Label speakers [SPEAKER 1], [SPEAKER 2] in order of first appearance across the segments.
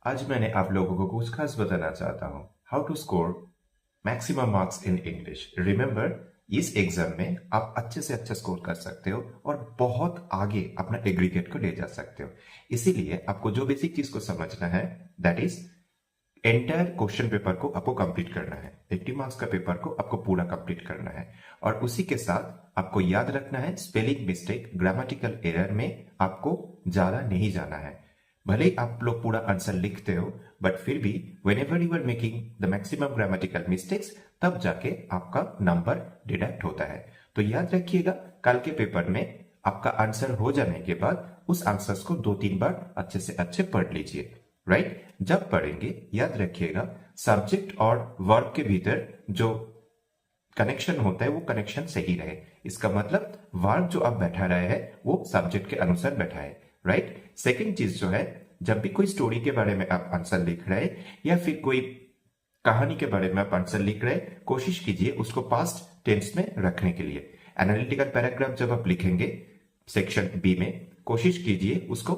[SPEAKER 1] आज मैंने आप लोगों को कुछ खास बताना चाहता हूँ। How to score maximum marks in English. Remember, इस एग्जाम में आप अच्छे से अच्छा स्कोर कर सकते हो और बहुत आगे अपना एग्रीगेट को ले जा सकते हो। इसीलिए आपको जो बेसिक चीज को समझना है, that is entire question paper को आपको कंप्लीट करना है। 80 मार्क्स का पेपर को आपको पूरा कंप्लीट करना है और उसी के साथ आपको याद रखना है स्पेलिंग मिस्टेक, ग्रामेटिकल एरर में आपको ज्यादा नहीं जाना है। भले ही आप लोग पूरा आंसर लिखते हो, बट फिर भी whenever you are making the maximum grammatical mistakes, तब जाके आपका नंबर डिडक्ट होता है। तो याद रखिएगा, कल के पेपर में आपका आंसर हो जाने के बाद उस आंसर्स को 2-3 बार अच्छे से अच्छे पढ़ लीजिए। राइट? जब पढ़ेंगे याद रखिएगा, सब्जेक्ट और वर्ब के भीतर जो कनेक्शन होता है वो कनेक्शन सही रहे। इसका मतलब वर्ब जो आप बैठा रहे हैं वो सब्जेक्ट के अनुसार बैठा है। राइट? सेकंड चीज जो है, जब भी कोई स्टोरी के बारे में आप आंसर लिख रहे हैं या फिर कोई कहानी के बारे में आप आंसर लिख रहे हैं, कोशिश कीजिए उसको पास्ट टेंस में रखने के लिए। एनालिटिकल पैराग्राफ जब आप लिखेंगे सेक्शन बी में, कोशिश कीजिए उसको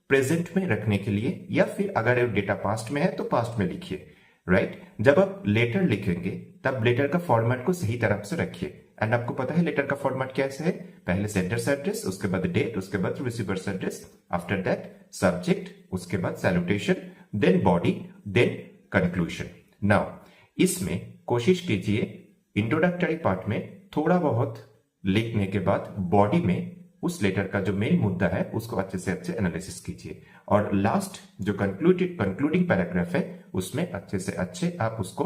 [SPEAKER 1] प्रेजेंट में रखने के लिए, या फिर अगर डेटा पास्ट में है तो पास्ट में लिखिए। राइट? जब आप लेटर लिखेंगे तब लेटर का फॉर्मेट को सही तरह से रखिए। एंड आपको पता है लेटर का फॉर्मेट कैसे है? पहले सेंडर्स एड्रेस, उसके बाद डेट, उसके बाद receiver's address, after that subject, उसके बाद salutation, then body, then conclusion. Now इसमें कोशिश कीजिए इंट्रोडक्टरी पार्ट में थोड़ा बहुत लिखने के बाद बॉडी में उस लेटर का जो मेन मुद्दा है उसको अच्छे से अच्छे एनालिसिस कीजिए, और लास्ट जो कंक्लूडिंग पैराग्राफ है उसमें अच्छे से अच्छे आप उसको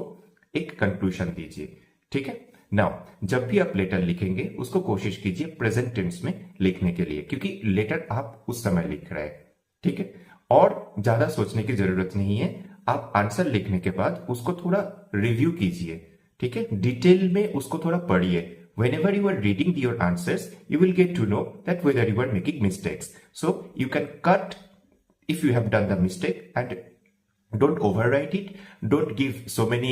[SPEAKER 1] एक कंक्लूजन दीजिए। ठीक है? नाउ जब भी आप लेटर लिखेंगे उसको कोशिश कीजिए प्रेजेंट टेंस में लिखने के लिए, क्योंकि लेटर आप उस समय लिख रहे हैं। ठीक है? और ज्यादा सोचने की जरूरत नहीं है। आप आंसर लिखने के बाद उसको थोड़ा रिव्यू कीजिए। ठीक है? डिटेल में उसको थोड़ा पढ़िए। Whenever you are reading your answers, you will get to know that whether you are making mistakes. So you can cut if you have done the mistake, and don't overwrite it. Don't give so many,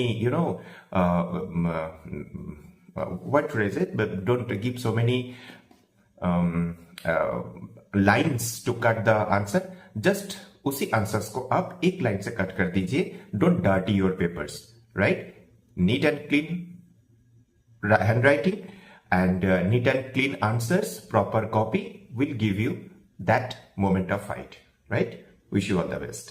[SPEAKER 1] what phrase it, but don't give so many lines to cut the answer. Just उसी answers को आप एक line से cut कर दीजिए। Don't dirty your papers. Right? Neat and clean handwriting and neat and clean answers, proper copy will give you that moment of fight. Right? Wish you all the best.